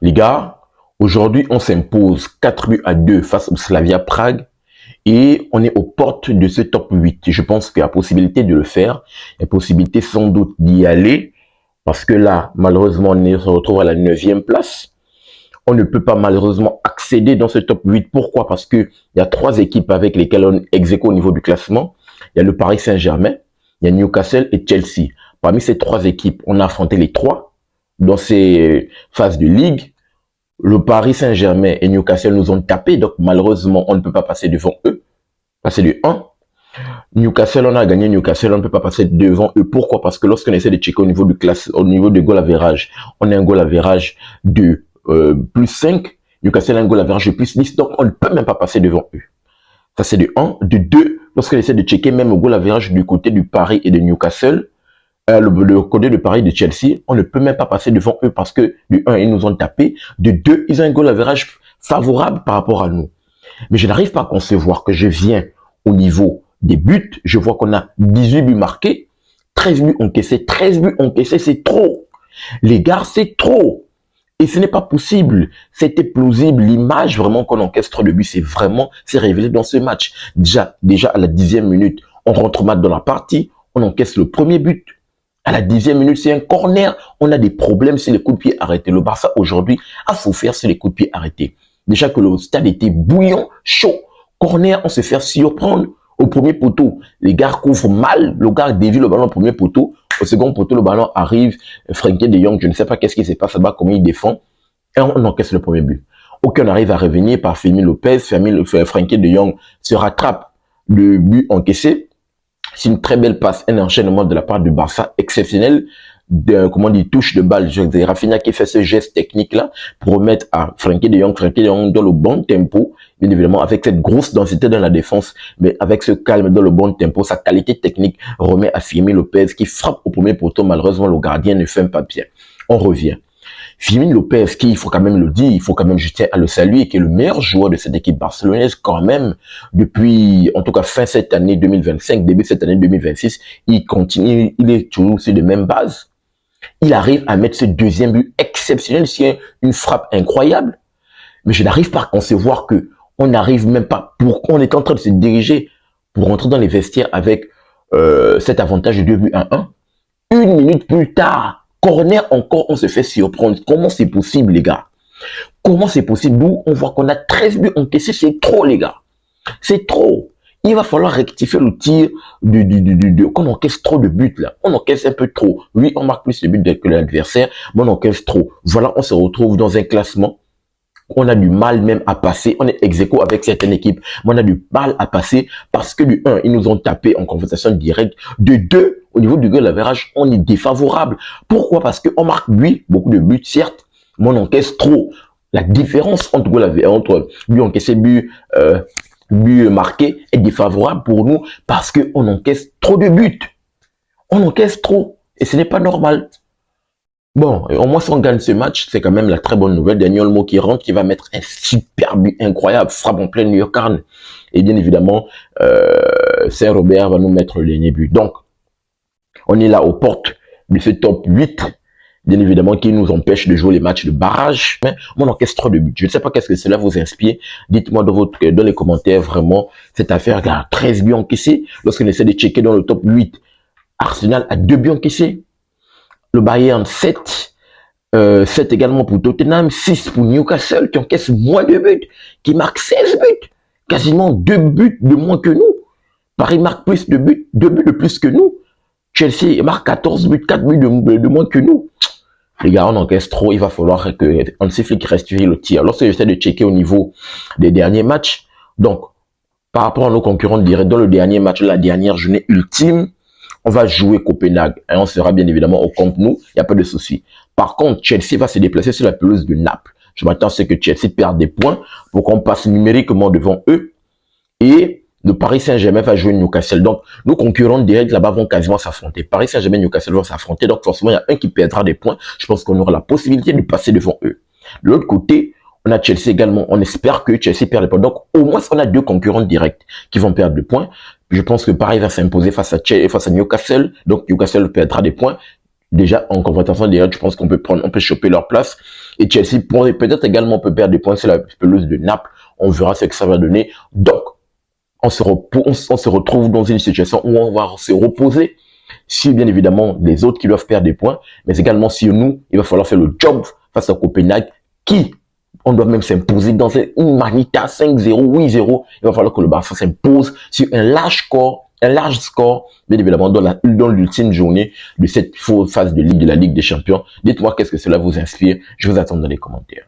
Les gars, aujourd'hui, on s'impose 4-2 face au Slavia Prague et on est aux portes de ce top 8. Je pense qu'il y a possibilité de le faire. Il y a possibilité sans doute d'y aller parce que là, malheureusement, on se retrouve à la 9e place. On ne peut pas malheureusement accéder dans ce top 8. Pourquoi? Parce qu'il y a 3 équipes avec lesquelles on exécute au niveau du classement. Il y a le Paris Saint-Germain, il y a Newcastle et Chelsea. Parmi ces 3 équipes, on a affronté les 3 dans ces phases de ligue. Le Paris Saint-Germain et Newcastle nous ont tapé, donc malheureusement, on ne peut pas passer devant eux, passer de 1. Newcastle, on a gagné Newcastle, on ne peut pas passer devant eux. Pourquoi? Parce que lorsqu'on essaie de checker au niveau du classe, au niveau de goal average, on a un goal average de plus 5. Newcastle a un goal average de plus 10, donc on ne peut même pas passer devant eux. Ça, c'est de 1. De 2, lorsqu'on essaie de checker même au goal average du côté du Paris et de Newcastle, le côté de Paris de Chelsea, on ne peut même pas passer devant eux parce que de 1, ils nous ont tapé. De 2, ils ont un goal average favorable par rapport à nous. Mais je n'arrive pas à concevoir que je viens au niveau des buts. Je vois qu'on a 18 buts marqués, 13 buts encaissés. 13 buts encaissés, c'est trop. Les gars, c'est trop. Et ce n'est pas possible. C'était plausible. L'image vraiment qu'on encaisse trop de buts, c'est révélé dans ce match. Déjà à la 10e minute, on rentre mal dans la partie, on encaisse le premier but. À la 10e minute, c'est un corner. On a des problèmes sur les coups de pied arrêtés. Le Barça aujourd'hui a souffert sur les coups de pied arrêtés. Déjà que le stade était bouillant, chaud. Corner, on se fait surprendre au premier poteau. Les gars couvrent mal. Le gars dévie le ballon au premier poteau. Au second poteau, le ballon arrive. Frenkie de Jong, je ne sais pas qu'est-ce qui se passe là-bas, comment il défend. Et on encaisse le premier but. Aucun arrive à revenir par Fermin Lopez. Frenkie de Jong se rattrape le but encaissé. C'est une très belle passe, un enchaînement de la part du Barça exceptionnel, touche de balle. C'est Rafinha qui fait ce geste technique-là pour remettre à Frenkie de Jong dans le bon tempo, bien évidemment, avec cette grosse densité dans la défense, mais avec ce calme dans le bon tempo, sa qualité technique remet à Firmino Lopez qui frappe au premier poteau. Malheureusement, le gardien ne fait pas bien. On revient. Firmino Lopez, qui, il faut quand même le dire, il faut quand même juste à le saluer, qui est le meilleur joueur de cette équipe barcelonaise quand même, depuis, en tout cas, fin cette année 2025, début cette année 2026, il continue, il est toujours sur les mêmes bases. Il arrive à mettre ce deuxième but exceptionnel, c'est une frappe incroyable. Mais je n'arrive pas à concevoir que on n'arrive même pas, on est en train de se diriger pour rentrer dans les vestiaires avec cet avantage de 2 buts à 1. Une minute plus tard, corner encore, on se fait surprendre. Comment c'est possible, les gars? Comment c'est possible? D'où on voit qu'on a 13 buts encaissés, c'est trop, les gars. C'est trop. Il va falloir rectifier le tir qu'on encaisse trop de buts, là. On encaisse un peu trop. Oui, on marque plus de buts que l'adversaire, mais on encaisse trop. Voilà, on se retrouve dans un classement. On a du mal même à passer. On est ex-aequo avec certaines équipes, mais on a du mal à passer parce que du 1, ils nous ont tapé en confrontation directe. De 2, au niveau du goal average, on est défavorable. Pourquoi? Parce qu'on marque, oui, beaucoup de buts, certes, mais on encaisse trop. La différence entre but encaissé, but marqué est défavorable pour nous parce qu'on encaisse trop de buts. On encaisse trop et ce n'est pas normal. Bon, au moins si on gagne ce match, c'est quand même la très bonne nouvelle. Daniel Olmo qui rentre, qui va mettre un super but incroyable, frappe en pleine lucarne. Et bien évidemment, Saint-Robert va nous mettre le dernier but. Donc, on est là aux portes de ce top 8, bien évidemment, qui nous empêche de jouer les matchs de barrage. Mais on encaisse trop de buts. Je ne sais pas qu'est-ce que cela vous inspire. Dites-moi dans les commentaires vraiment cette affaire-là. 13 buts encaissés. Lorsqu'on essaie de checker dans le top 8, Arsenal a 2 buts encaissés. Le Bayern 7, 7 également pour Tottenham, 6 pour Newcastle qui encaisse moins de buts, qui marque 16 buts, quasiment 2 buts de moins que nous. Paris marque plus de buts, 2 buts de plus que nous. Chelsea marque 14 buts, 4 buts de moins que nous. Les gars, on encaisse trop, il va falloir que Hansi Flick restitue le tir. Lorsque j'essaie de checker au niveau des derniers matchs, donc par rapport à nos concurrents directs, dans le dernier match, la dernière journée ultime, on va jouer Copenhague et on sera bien évidemment au Camp Nou, il n'y a pas de souci. Par contre, Chelsea va se déplacer sur la pelouse de Naples. Je m'attends à ce que Chelsea perde des points pour qu'on passe numériquement devant eux. Et le Paris Saint-Germain va jouer Newcastle. Donc, nos concurrents directs là-bas vont quasiment s'affronter. Paris Saint-Germain et Newcastle vont s'affronter. Donc, forcément, il y a un qui perdra des points. Je pense qu'on aura la possibilité de passer devant eux. De l'autre côté, on a Chelsea également. On espère que Chelsea perd des points. Donc, au moins, on a 2 concurrents directs qui vont perdre des points. Je pense que Paris va s'imposer face à Newcastle. Donc, Newcastle perdra des points. Déjà, en confrontation directe, je pense qu'on peut choper leur place. Et Chelsea pourrait peut-être également peut perdre des points sur la pelouse de Naples. On verra ce que ça va donner. Donc, on se retrouve dans une situation où on va se reposer sur bien évidemment les autres qui doivent perdre des points, mais également sur nous, il va falloir faire le job face à Copenhague qui, on doit même s'imposer dans une manita 5-0, 8-0. Il va falloir que le Barça s'impose sur un large score, bien évidemment, dans l'ultime journée de cette phase de Ligue de la Ligue des Champions. Dites-moi qu'est-ce que cela vous inspire. Je vous attends dans les commentaires.